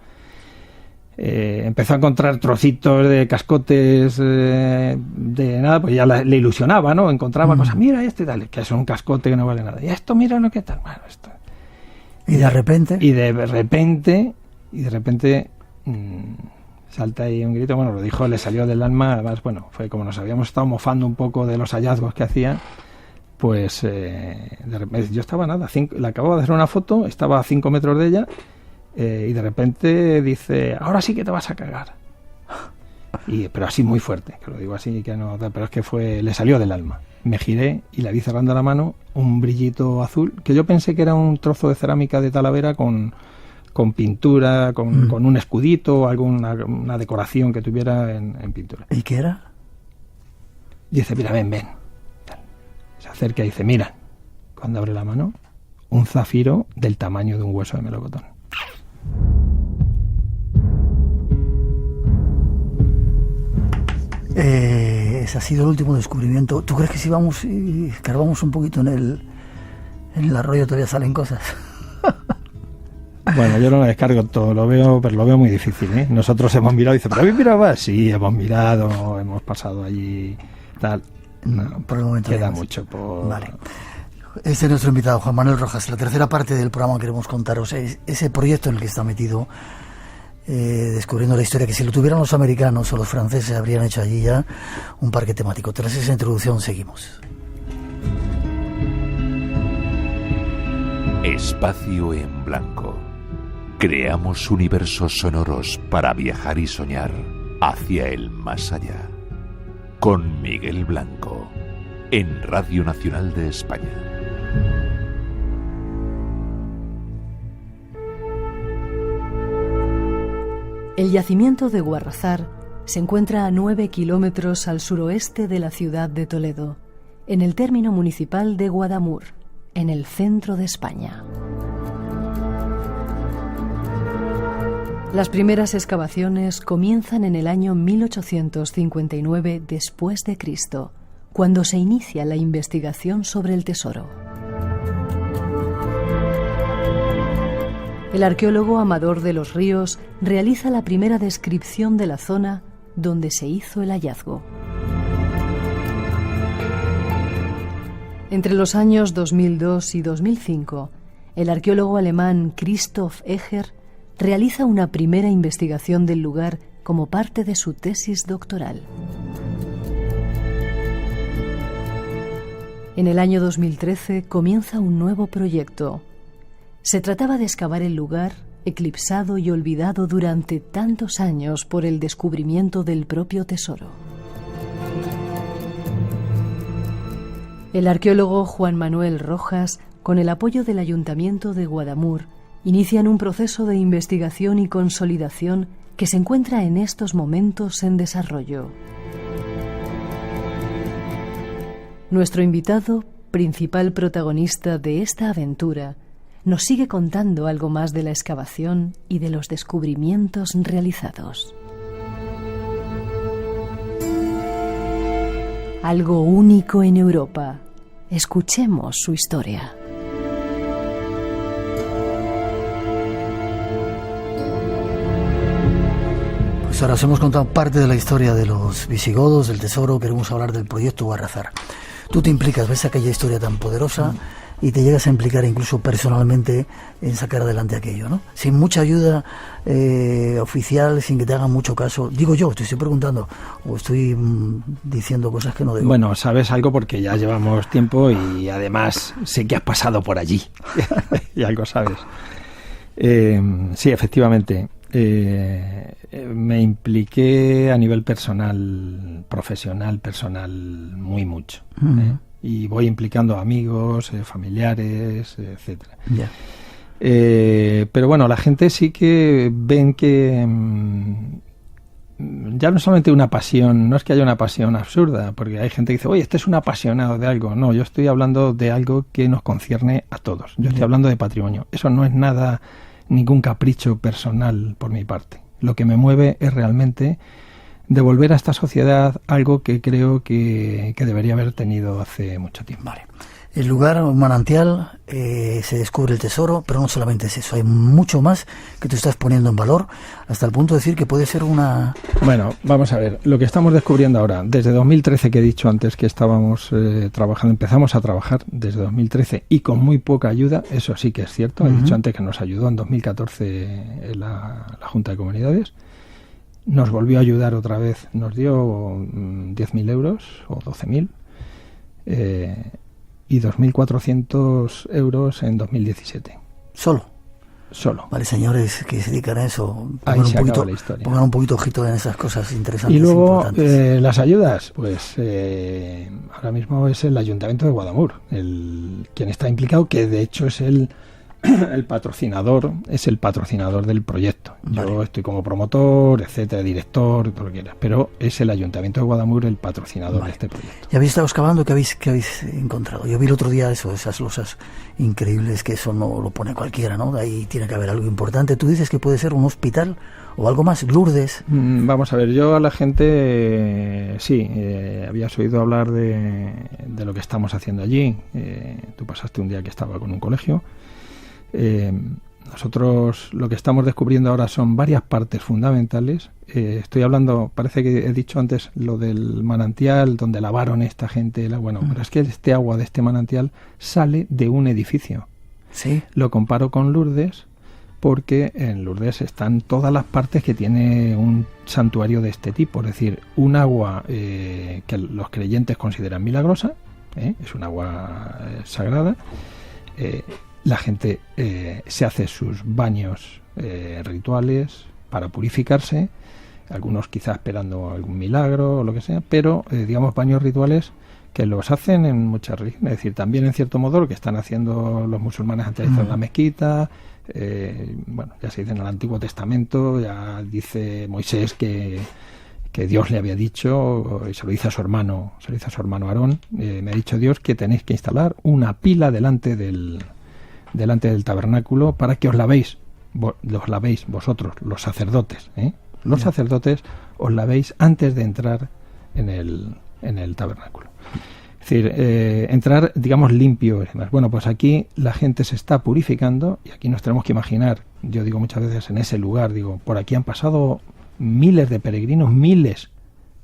empezó a encontrar trocitos de cascotes de nada, pues ya le ilusionaba, ¿no? Encontraba cosas, mira este y tal, que es un cascote que no vale nada, y esto, mira lo que tal, bueno, esto. Y de repente salta ahí un grito, bueno, lo dijo, le salió del alma, además, bueno, fue como nos habíamos estado mofando un poco de los hallazgos que hacía, pues de repente, yo estaba le acababa de hacer una foto, estaba a 5 metros de ella, y de repente dice, ahora sí que te vas a cagar. Pero así muy fuerte, que lo digo así, que no, pero es que le salió del alma. Me giré y la vi cerrando la mano, un brillito azul, que yo pensé que era un trozo de cerámica de Talavera con pintura, con un escudito o una decoración que tuviera en pintura. ¿Y qué era? Dice, mira, ven. Se acerca y dice, mira, cuando abre la mano, un zafiro del tamaño de un hueso de melocotón. Ese ha sido el último descubrimiento. ¿Tú crees que si vamos y escarbamos un poquito en el arroyo todavía salen cosas? Bueno, yo no lo descargo todo, pero lo veo muy difícil, ¿eh? Nosotros hemos mirado y dice, ¿pero habéis mirado más? Sí, hemos mirado, hemos pasado allí, tal. No, por el momento queda mucho por... Vale. Este es nuestro invitado, Juan Manuel Rojas. La tercera parte del programa queremos contaros ese proyecto en el que está metido, descubriendo la historia, que si lo tuvieran los americanos o los franceses habrían hecho allí ya un parque temático. Tras esa introducción seguimos. Espacio en blanco. Creamos universos sonoros para viajar y soñar hacia el más allá. Con Miguel Blanco, en Radio Nacional de España. El yacimiento de Guarrazar se encuentra a 9 kilómetros al suroeste de la ciudad de Toledo, en el término municipal de Guadamur, en el centro de España. Las primeras excavaciones comienzan en el año 1859 después de Cristo, cuando se inicia la investigación sobre el tesoro. El arqueólogo Amador de los Ríos realiza la primera descripción de la zona donde se hizo el hallazgo. Entre los años 2002 y 2005, el arqueólogo alemán Christoph Eger realiza una primera investigación del lugar como parte de su tesis doctoral. En el año 2013 comienza un nuevo proyecto. Se trataba de excavar el lugar, eclipsado y olvidado durante tantos años por el descubrimiento del propio tesoro. El arqueólogo Juan Manuel Rojas, con el apoyo del Ayuntamiento de Guadamur, inician un proceso de investigación y consolidación que se encuentra en estos momentos en desarrollo. Nuestro invitado, principal protagonista de esta aventura, nos sigue contando algo más de la excavación y de los descubrimientos realizados. Algo único en Europa. Escuchemos su historia. Pues ahora os hemos contado parte de la historia de los visigodos, del tesoro. Queremos hablar del proyecto Guarrazar. Tú te implicas, ves aquella historia tan poderosa y te llegas a implicar incluso personalmente en sacar adelante aquello, ¿no? Sin mucha ayuda oficial, sin que te hagan mucho caso. Digo yo, te estoy preguntando o estoy diciendo cosas que no debo. Bueno, sabes algo porque ya llevamos tiempo y además sé que has pasado por allí y algo sabes. Sí, efectivamente. Me impliqué a nivel personal, profesional, muy mucho. Y voy implicando amigos, familiares, etcétera. Yeah. Pero bueno, la gente sí que ven que ya no solamente una pasión, no es que haya una pasión absurda, porque hay gente que dice, oye, este es un apasionado de algo. No, yo estoy hablando de algo que nos concierne a todos. Yo estoy hablando de patrimonio. Eso no es nada, ningún capricho personal por mi parte. Lo que me mueve es realmente devolver a esta sociedad algo que creo que debería haber tenido hace mucho tiempo. Vale. El lugar, un manantial, se descubre el tesoro, pero no solamente es eso, hay mucho más que tú estás poniendo en valor, hasta el punto de decir que puede ser una... Bueno, vamos a ver, lo que estamos descubriendo ahora, desde 2013, que he dicho antes que estábamos trabajando, empezamos a trabajar desde 2013 y con muy poca ayuda, eso sí que es cierto, he dicho antes que nos ayudó en 2014 la Junta de Comunidades, nos volvió a ayudar otra vez, nos dio 10.000 euros o 12.000, y 2.400 euros en 2017. ¿Solo? Solo. Vale, señores que se dedican a eso, pongan un poquito ojito en esas cosas interesantes. Y luego, las ayudas, pues ahora mismo es el Ayuntamiento de Guadamur, quien está implicado, que de hecho es el patrocinador, del proyecto. Vale. Yo estoy como promotor, etcétera, director, todo lo que quieras, pero es el Ayuntamiento de Guadamur el patrocinador de este proyecto. ¿Y habéis estado excavando? ¿Qué habéis encontrado? Yo vi el otro día esas losas increíbles, que eso no lo pone cualquiera, ¿no? Ahí tiene que haber algo importante. Tú dices que puede ser un hospital o algo más, Lourdes. Vamos a ver, yo a la gente habías oído hablar de lo que estamos haciendo allí. Tú pasaste un día que estaba con un colegio. nosotros lo que estamos descubriendo ahora son varias partes fundamentales. Estoy hablando, parece que he dicho antes lo del manantial donde lavaron esta gente. Pero es que este agua de este manantial sale de un edificio. Sí. Lo comparo con Lourdes porque en Lourdes están todas las partes que tiene un santuario de este tipo. Es decir, un agua que los creyentes consideran milagrosa, es un agua sagrada. La gente se hace sus baños rituales para purificarse, algunos quizás esperando algún milagro o lo que sea, pero digamos baños rituales que los hacen en muchas religiones. Es decir, también en cierto modo lo que están haciendo los musulmanes antes de entrar en la mezquita. Ya se dice en el Antiguo Testamento, ya dice Moisés que Dios le había dicho, y se lo dice a su hermano Aarón, me ha dicho Dios que tenéis que instalar una pila delante del tabernáculo para que os lavéis vosotros, los sacerdotes. Los sacerdotes os lavéis antes de entrar en el tabernáculo. Es decir, entrar, digamos, limpio. Bueno, pues aquí la gente se está purificando y aquí nos tenemos que imaginar, yo digo muchas veces en ese lugar, por aquí han pasado miles de peregrinos,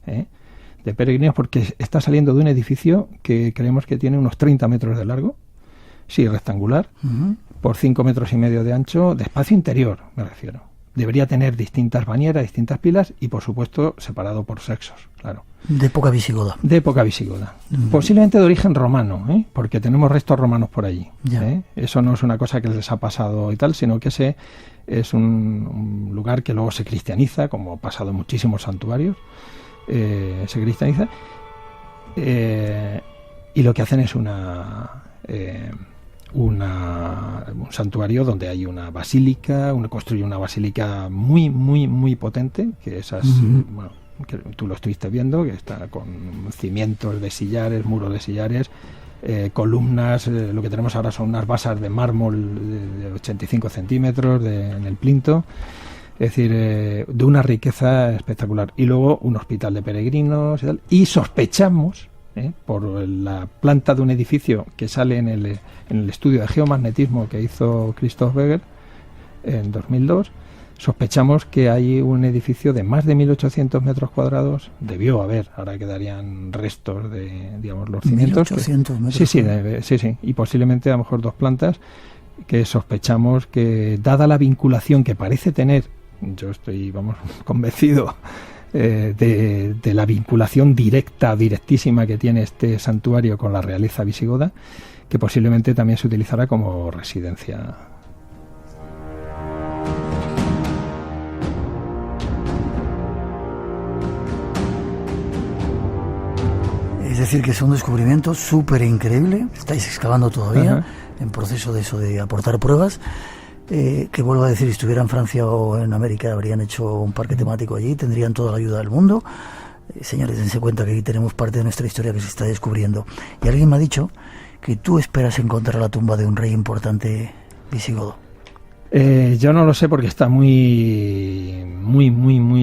de peregrinos, porque está saliendo de un edificio que creemos que tiene unos 30 metros de largo, sí, rectangular, por 5 metros y medio de ancho, de espacio interior, me refiero. Debería tener distintas bañeras, distintas pilas y, por supuesto, separado por sexos, claro. De época visigoda. De época visigoda. Posiblemente de origen romano, porque tenemos restos romanos por allí. Eso no es una cosa que les ha pasado y tal, sino que ese es un lugar que luego se cristianiza, como ha pasado en muchísimos santuarios, se cristianiza, y lo que hacen es un santuario donde hay una basílica, construye una basílica muy, muy, muy potente, que esas, que tú lo estuviste viendo, que está con cimientos de sillares, muros de sillares, columnas, lo que tenemos ahora son unas basas de mármol de 85 centímetros en el plinto, es decir, de una riqueza espectacular. Y luego un hospital de peregrinos y tal, y sospechamos, por la planta de un edificio que sale en el estudio de geomagnetismo que hizo Christoph Weger en 2002, sospechamos que hay un edificio de más de 1.800 metros cuadrados, debió haber, ahora quedarían restos de, digamos, los cimientos. 1.800 metros. Sí, y posiblemente a lo mejor 2 plantas, que sospechamos que, dada la vinculación que parece tener, yo estoy, convencido de la vinculación directísima que tiene este santuario con la realeza visigoda, que posiblemente también se utilizará como residencia. Es decir, que es un descubrimiento súper increíble. Estáis excavando todavía, en proceso de eso, de aportar pruebas. Que vuelvo a decir, si estuviera en Francia o en América habrían hecho un parque temático allí, tendrían toda la ayuda del mundo. Señores, dense cuenta que aquí tenemos parte de nuestra historia que se está descubriendo. Y alguien me ha dicho que tú esperas encontrar la tumba de un rey importante visigodo. Yo no lo sé porque está muy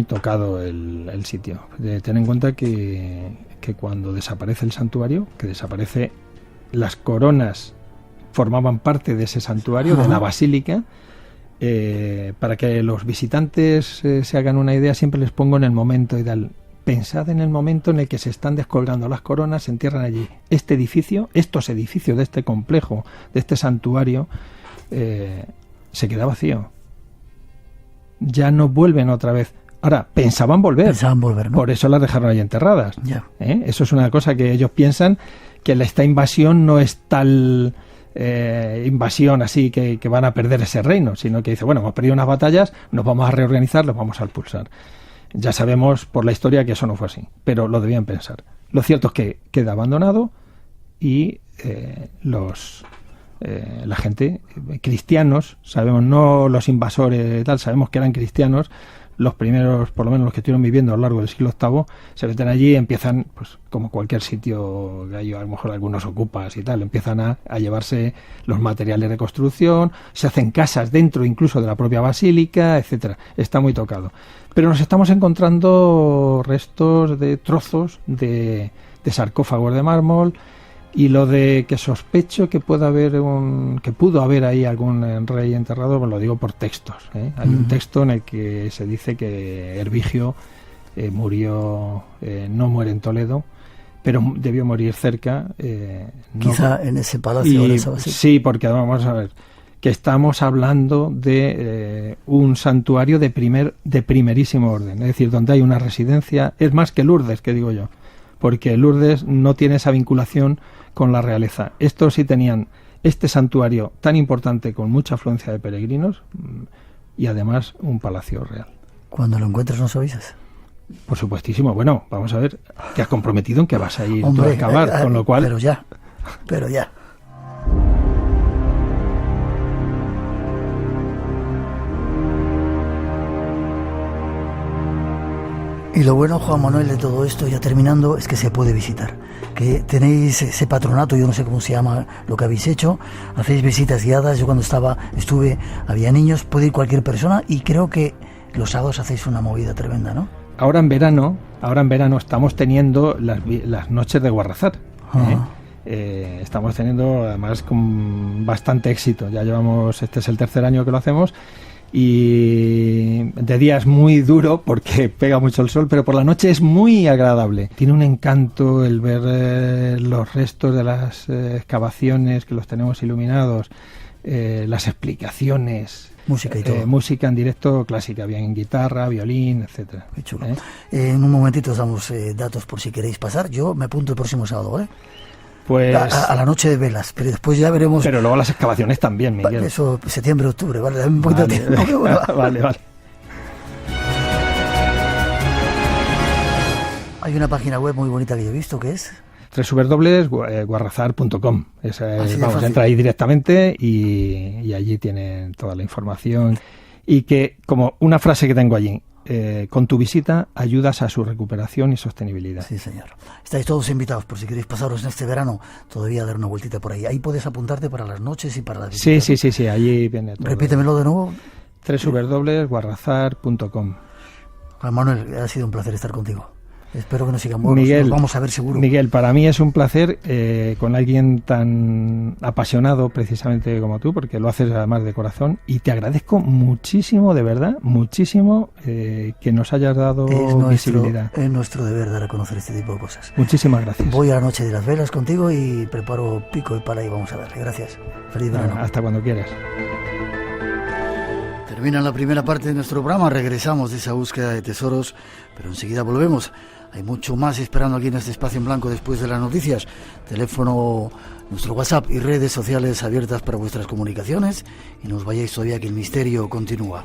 tocado el sitio. Ten en cuenta que cuando desaparece el santuario, que desaparece, las coronas formaban parte de ese santuario, de la basílica. Para que los visitantes se hagan una idea, siempre les pongo en el momento ideal. Pensad en el momento en el que se están descolgando las coronas, se entierran allí. Este edificio, estos edificios de este complejo, de este santuario, se queda vacío. Ya no vuelven otra vez. Ahora, pensaban volver, ¿no? Por eso las dejaron ahí enterradas. Eso es una cosa que ellos piensan, que esta invasión no es tal invasión así que van a perder ese reino, sino que dice, bueno, hemos perdido unas batallas, nos vamos a reorganizar, los vamos a expulsar. Ya sabemos por la historia que eso no fue así, pero lo debían pensar. Lo cierto es que queda abandonado y la gente, cristianos, sabemos, no los invasores tal, sabemos que eran cristianos. Los primeros, por lo menos los que estuvieron viviendo a lo largo del siglo VIII, se meten allí y empiezan, pues como cualquier sitio que hay, a lo mejor algunos ocupas y tal, empiezan a llevarse los materiales de construcción, se hacen casas dentro incluso de la propia basílica, etcétera. Está muy tocado. Pero nos estamos encontrando restos de trozos de sarcófagos de mármol Y lo de que sospecho que pudo haber ahí algún rey enterrado, pues lo digo por textos, ¿eh? Hay un texto en el que se dice que Hervigio murió, no muere en Toledo, pero debió morir cerca. Quizá en ese palacio. Sí, porque vamos a ver, que estamos hablando de un santuario de primerísimo orden, es decir, donde hay una residencia, es más que Lourdes, que digo yo, porque Lourdes no tiene esa vinculación con la realeza. Estos sí tenían este santuario tan importante con mucha afluencia de peregrinos y además un palacio real. Cuando lo encuentres nos avisas. Por supuestísimo. Bueno, vamos a ver, te has comprometido en que vas a ir tú a acabar, con lo cual... Pero ya. Y lo bueno, Juan Manuel, de todo esto, ya terminando, es que se puede visitar. Que tenéis ese patronato, yo no sé cómo se llama lo que habéis hecho, hacéis visitas guiadas. Yo cuando estuve, había niños, puede ir cualquier persona, y creo que los sábados hacéis una movida tremenda, ¿no? Ahora en verano estamos teniendo las noches de Guarrazar. Estamos teniendo además con bastante éxito. Ya llevamos, este es el tercer año que lo hacemos, y de día es muy duro porque pega mucho el sol, pero por la noche es muy agradable. Tiene un encanto el ver los restos de las excavaciones, que los tenemos iluminados, las explicaciones. Música y todo. Música en directo clásica, bien guitarra, violín, etcétera. Qué chulo. En un momentito os damos datos por si queréis pasar. Yo me apunto el próximo sábado, ¿vale? Pues a la noche de velas, pero después ya veremos. Pero luego las excavaciones también, Miguel. Eso, septiembre, octubre, ¿vale? Dame un poquito de tiempo. Vale. Hay una página web muy bonita que yo he visto, que es www.guarrazar.com. Entra ahí directamente y allí tienen toda la información. Y que, como una frase que tengo allí, con tu visita ayudas a su recuperación y sostenibilidad. Sí, señor. Estáis todos invitados, por si queréis pasaros en este verano, todavía dar una vueltita por ahí. Ahí puedes apuntarte para las noches y para las visitas. Sí, allí viene todo. Repítemelo de nuevo. www.guarrazar.com. Juan Manuel, ha sido un placer estar contigo. Espero que nos sigamos. Miguel, nos vamos a ver seguro. Miguel, para mí es un placer con alguien tan apasionado precisamente como tú, porque lo haces además de corazón, y te agradezco muchísimo, de verdad, muchísimo que nos hayas dado visibilidad. Es nuestro deber dar a conocer este tipo de cosas. Muchísimas gracias. Voy a la noche de las velas contigo y preparo pico y pala y vamos a darle. Gracias. Feliz verano. Hasta cuando quieras. Termina la primera parte de nuestro programa, regresamos de esa búsqueda de tesoros, pero enseguida volvemos. Hay mucho más esperando aquí en este espacio en blanco después de las noticias. Teléfono, nuestro WhatsApp y redes sociales abiertas para vuestras comunicaciones. Y no os vayáis todavía, que el misterio continúa.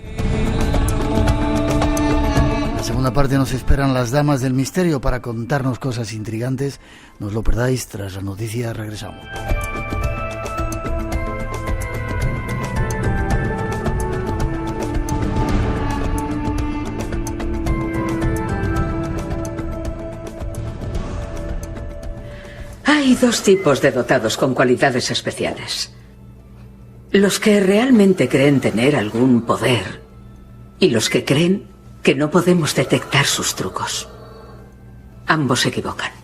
En la segunda parte nos esperan las damas del misterio para contarnos cosas intrigantes. No os lo perdáis, tras las noticias regresamos. Hay dos tipos de dotados con cualidades especiales. Los que realmente creen tener algún poder y los que creen que no podemos detectar sus trucos. Ambos se equivocan.